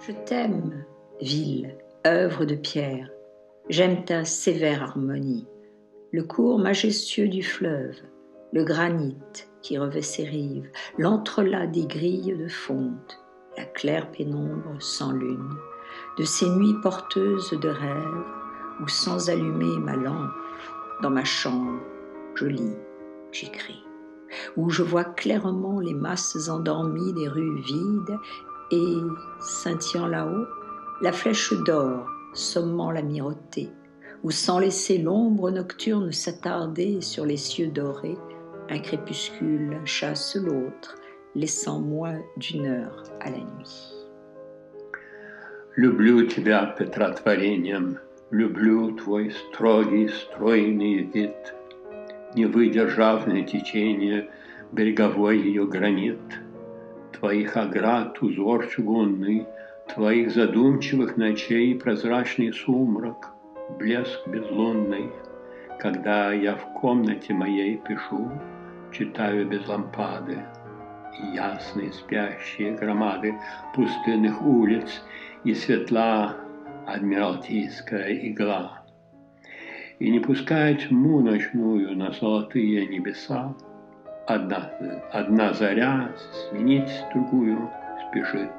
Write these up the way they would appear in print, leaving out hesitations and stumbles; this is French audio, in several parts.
Je t'aime, ville, œuvre de pierre, j'aime ta sévère harmonie, le cours majestueux du fleuve, le granit qui revêt ses rives, l'entrelac des grilles de fonte, la claire pénombre sans lune, de ces nuits porteuses de rêves où sans allumer ma lampe, dans ma chambre, je lis, j'écris, où je vois clairement les masses endormies des rues vides et, scintillant là-haut, la flèche d'or sommant la mirotée, où sans laisser l'ombre nocturne s'attarder sur les cieux dorés, un crépuscule chasse l'autre, laissant moins d'une heure à la nuit. Люблю тебя Петротворением, люблю твой строгий, стройный вид, не выдержав на течение береговой ее гранит, твоих оград узор чугунный, твоих задумчивых ночей прозрачный сумрак, блеск безлунный, когда я в комнате моей пишу, читаю без лампады, ясные спящие громады пустынных улиц и светла адмиралтейская игла. И не пуская тьму ночную на золотые небеса, одна заря сменить другую спешит,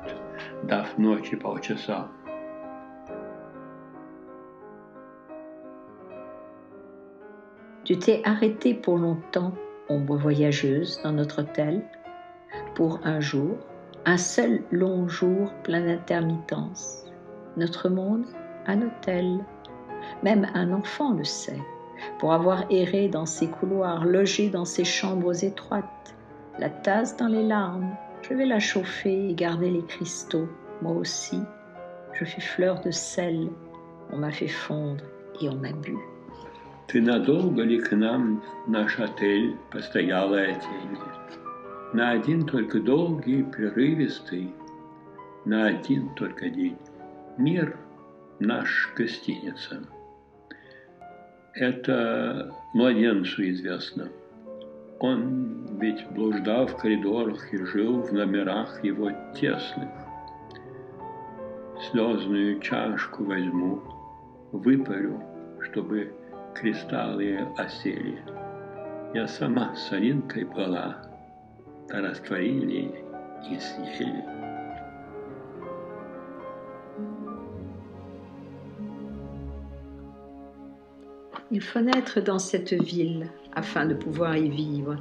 дав ночи полчаса. Tu t'es arrêtée pour longtemps, ombre voyageuse, dans notre hôtel, pour un jour, un seul long jour plein d'intermittence. Notre monde, un hôtel. Même un enfant le sait, pour avoir erré dans ses couloirs, logé dans ses chambres étroites, la tasse dans les larmes, je vais la chauffer et garder les cristaux. Moi aussi, je fus fleur de sel, on m'a fait fondre et on m'a bu. Ты надолго ли к нам наш отель постоялая тень? На один только долгий, прерывистый, на один только день. Мир наш гостиница. Это младенцу известно. Он ведь блуждал в коридорах и жил в номерах его тесных. Слезную чашку возьму, выпарю, чтобы кристаллы осели. Я сама солинкой была, да растворили и съели. Il faut naître dans cette ville afin de pouvoir y vivre,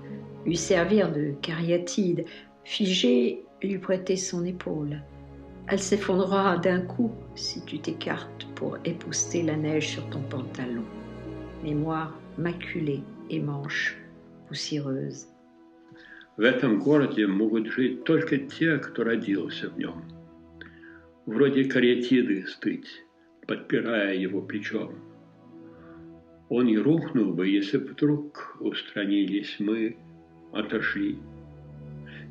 lui servir de cariatide, figée, lui prêter son épaule. Elle s'effondrera d'un coup si tu t'écartes pour épousseter la neige sur ton pantalon. Mémoire maculée et manche, poussiéreuse. В этом городе могут жить только те, кто родился в нем. Вроде кариатиды стыть, подпирая его плечом. Он и рухнул бы, если бы вдруг устранились мы, отошли.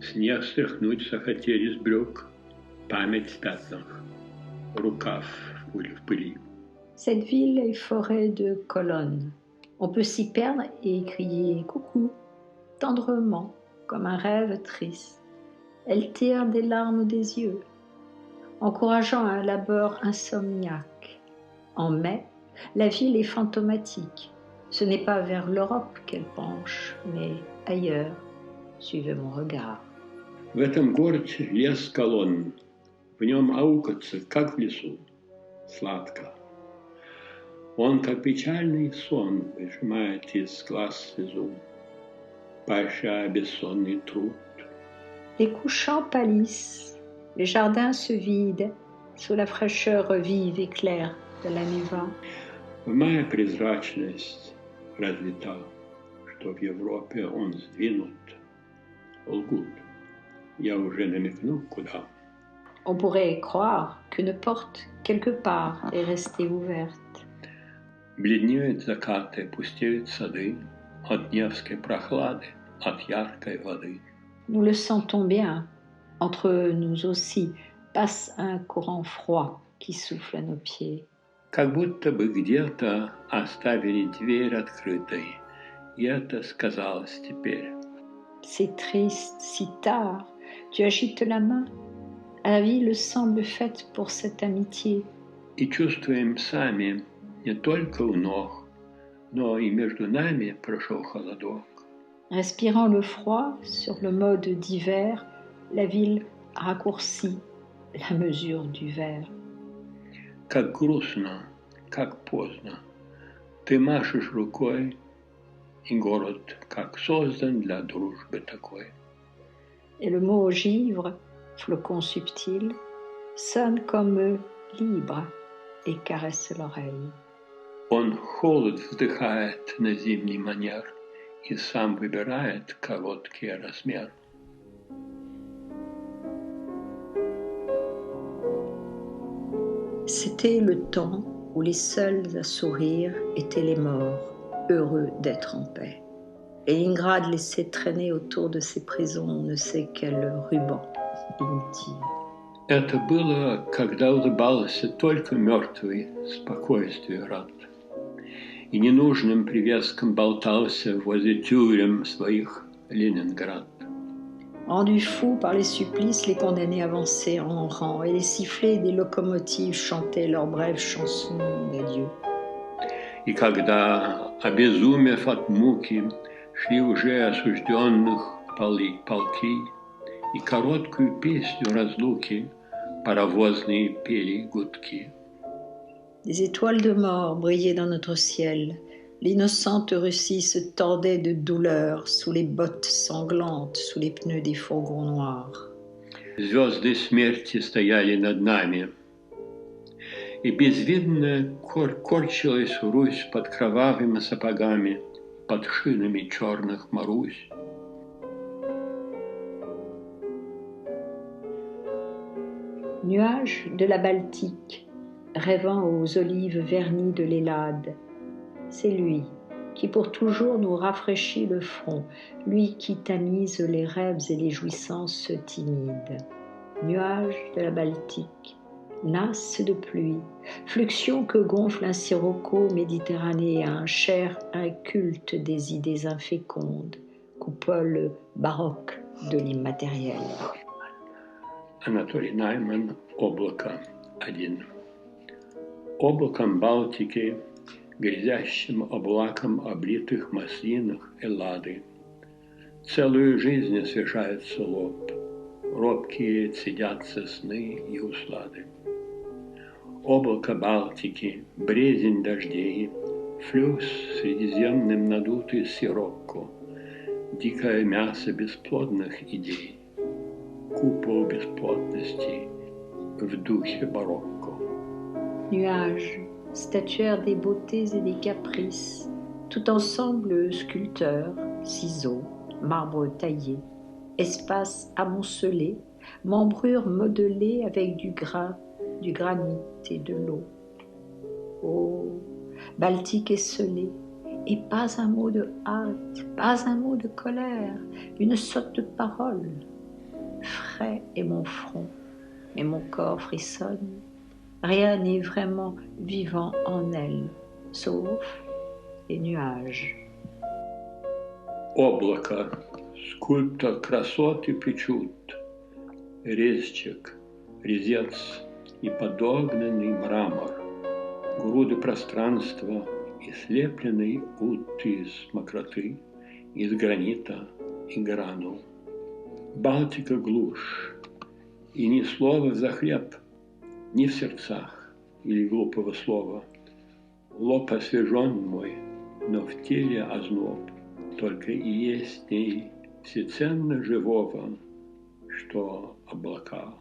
Снег стряхнуть захотели с брюк, память в пятнах, рукав в пыли. Cette ville est forêt de colonnes. On peut s'y perdre et crier coucou, tendrement, comme un rêve triste. Elle tire des larmes des yeux, encourageant un labeur insomniaque. En mai, la ville est fantomatique. Ce n'est pas vers l'Europe qu'elle penche, mais ailleurs. Suivez mon regard. В этом городе лес колонн. В нем аукаться, как в лесу, сладко. Он, как печальный сон, выжимает из глаз слезу, поощряя бессонный труд. Les couchants pâlissent, les jardins se vident sous la fraîcheur vive et claire de la Neva. Моя прозрачность развита, что в Европе он сдвинут. Лгут. Я уже намекну, куда. On pourrait croire qu'une porte, quelque part, est restée ouverte. Бледнеют закаты, пустеют сады от невской прохлады, от яркой воды. Nous le sentons bien. Entre nous aussi passe un courant froid qui souffle à nos pieds. Как будто бы где-то оставили дверь открытой, и это сказалось теперь. C'est triste, si tard, tu agites la main. La ville semble faite pour cette amitié. И чувствуем сами не только у ног, но и между нами прошел холодок. Respirant le froid sur le mode d'hiver, la ville raccourcit la mesure du verre. Как грустно, как поздно. Ты машешь рукой, и город как создан для дружбы такой. Et le mot givre, flocon subtil, sonne comme libre et caresse l'oreille. Он холод вздыхает на зимний манер и сам выбирает короткий размер. C'était le temps où les seuls à sourire étaient les morts, heureux d'être en paix. Leningrad laissait traîner autour de ses prisons on ne sait quel ruban inutile. Это было, когда улыбался только мертвый, спокойствию рад. И ненужным привеском болтался возле тюрем своих Ленинград. Rendus fous par les supplices, les condamnés avançaient en rang et les sifflets des locomotives chantaient leurs brèves chansons d'adieu. И когда, обезумев от муки, шли уже осужденных полки, и короткую песню разлуки паровозные пели гудки. Des étoiles de mort brillaient dans notre ciel. L'innocente Russie se tordait de douleur sous les bottes sanglantes, sous les pneus des fourgons noirs. Звезды смерти стояли над нами, и безвидно корчилась Русь под кровавыми сапогами, под шинами черных Марусь. Nuages de la Baltique, rêvant aux olives vernies de l'Hélade, c'est lui qui pour toujours nous rafraîchit le front, lui qui tamise les rêves et les jouissances timides. Nuages de la Baltique, nasse de pluie, fluxion que gonfle un sirocco méditerranéen, chair inculte des idées infécondes, coupole baroque de l'immatériel. Анатолий Найман «Облако 1». Облаком Балтики, грязящим облаком облитых маслинах Эллады, целую жизнь освежается лоб, робкие цедятся сны и услады. Облако Балтики, брезень дождей, флюс средиземным надутый сирокко, дикое мясо бесплодных идей, купол бесплотности в духе барокко. Nuages, statuaires des beautés et des caprices, tout ensemble sculpteurs, ciseaux, marbre taillé, espace amoncelé, membrure modelée avec du grain, du granit et de l'eau. Oh, Baltique esselée, et pas un mot de hâte, pas un mot de colère, une sotte parole. Frais est mon front, et mon corps frissonne. Rien n'est vraiment vivant en elle, sauf les nuages. Облако, скульптор красоты причуд, резчик, резец и подогнанный мрамор, груды пространства и слепленный ут из мокроты, из гранита и гранул. Балтика глушь, и ни слова за хлеб, ни в сердцах или глупого слова. Лоб освежен мой, но в теле озноб, только и есть в ней всеценно живого, что облака.